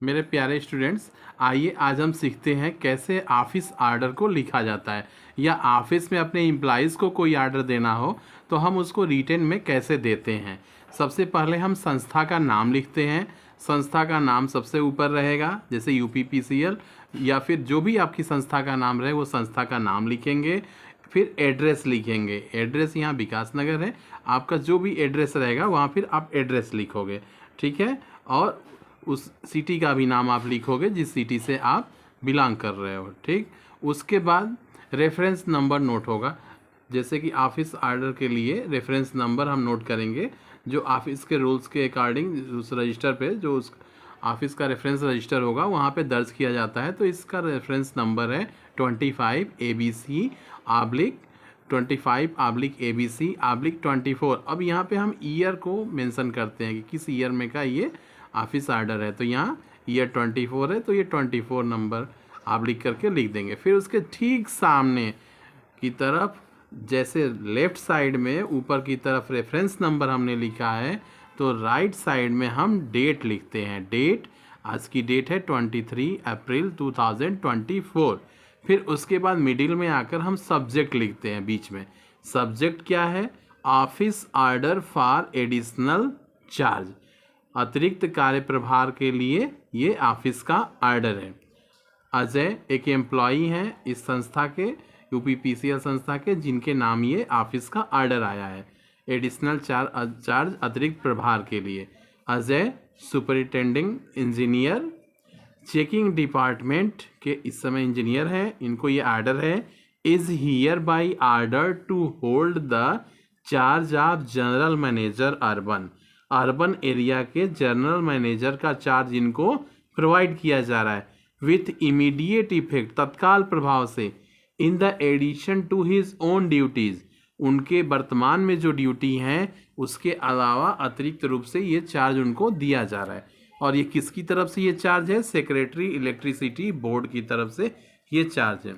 मेरे प्यारे स्टूडेंट्स, आइए आज हम सीखते हैं कैसे ऑफिस आर्डर को लिखा जाता है, या ऑफिस में अपने एम्प्लॉयज़ को कोई आर्डर देना हो तो हम उसको रिटन में कैसे देते हैं। सबसे पहले हम संस्था का नाम लिखते हैं। संस्था का नाम सबसे ऊपर रहेगा, जैसे यूपीपीसीएल या फिर जो भी आपकी संस्था का नाम रहे वो संस्था का नाम लिखेंगे। फिर एड्रेस लिखेंगे। एड्रेस यहाँ विकास नगर है, आपका जो भी एड्रेस रहेगा वहाँ फिर आप एड्रेस लिखोगे, ठीक है। और उस सिटी का भी नाम आप लिखोगे जिस सिटी से आप बिलोंग कर रहे हो, ठीक। उसके बाद रेफरेंस नंबर नोट होगा, जैसे कि ऑफिस आर्डर के लिए रेफरेंस नंबर हम नोट करेंगे जो ऑफिस के रूल्स के अकॉर्डिंग उस रजिस्टर पे जो उस ऑफिस का रेफरेंस रजिस्टर होगा वहाँ पे दर्ज किया जाता है। तो इसका रेफरेंस नंबर है 25 ABC oblique 25 oblique ABC oblique 24। अब यहाँ पे हम ईयर को मेंशन करते हैं कि किस ईयर में का ये ऑफिस आर्डर है। तो यहाँ ईयर 24 है तो ये 24 नंबर आप लिख करके लिख देंगे। फिर उसके ठीक सामने की तरफ, जैसे लेफ़्ट साइड में ऊपर की तरफ रेफरेंस नंबर हमने लिखा है, तो राइट साइड में हम डेट लिखते हैं। डेट, आज की डेट है 23 अप्रैल 2024। फिर उसके बाद मिडिल में आकर हम सब्जेक्ट लिखते हैं बीच में। सब्जेक्ट क्या है? Office order for additional charge, अतिरिक्त कार्य प्रभार के लिए ये ऑफिस का आर्डर है। अजय एक एम्प्लॉई हैं इस संस्था के, यूपीपीसीएल संस्था के, जिनके नाम ये ऑफिस का आर्डर आया है एडिशनल चार्ज अतिरिक्त प्रभार के लिए। Ajay superintending engineer, checking department के इस समय इंजीनियर हैं, इनको ये आर्डर है। Is hereby order to hold the charge of general manager urban, urban area के जनरल मैनेजर का चार्ज इनको प्रोवाइड किया जा रहा है विथ इमीडिएट इफेक्ट, तत्काल प्रभाव से। In the addition to his own duties, उनके वर्तमान में जो ड्यूटी हैं उसके अलावा अतिरिक्त रूप से ये चार्ज उनको दिया जा रहा है। और ये किसकी तरफ से ये चार्ज है? सेक्रेटरी इलेक्ट्रिसिटी बोर्ड की तरफ से ये चार्ज है।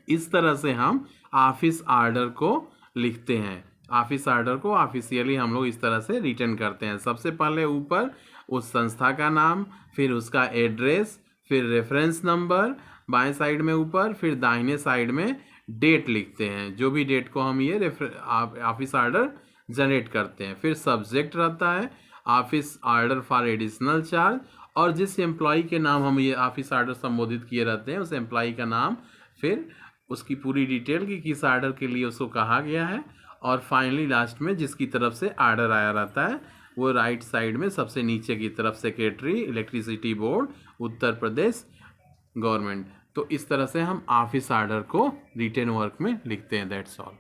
इस तरह से हम ऑफिस आर्डर को लिखते हैं। ऑफिस आर्डर को ऑफिशियली हम लोग इस तरह से रिटर्न करते हैं। सबसे पहले ऊपर उस संस्था का नाम, फिर उसका एड्रेस, फिर रेफरेंस नंबर बाएं साइड में ऊपर, फिर दाहिने साइड में डेट लिखते हैं, जो भी डेट को हम ये ऑफिस आर्डर जनरेट करते हैं। फिर सब्जेक्ट रहता है office order for additional charge, और जिस एम्प्लॉई के नाम हम ये ऑफिस आर्डर संबोधित किए रहते हैं उस एम्प्लॉई का नाम, फिर उसकी पूरी डिटेल कि किस आर्डर के लिए उसको कहा गया है, और फाइनली लास्ट में जिसकी तरफ से आर्डर आया रहता है वो राइट साइड में सबसे नीचे की तरफ secretary electricity board Uttar Pradesh government. तो इस तरह से हम ऑफिस आर्डर को रिटन वर्क में लिखते हैं। That's all.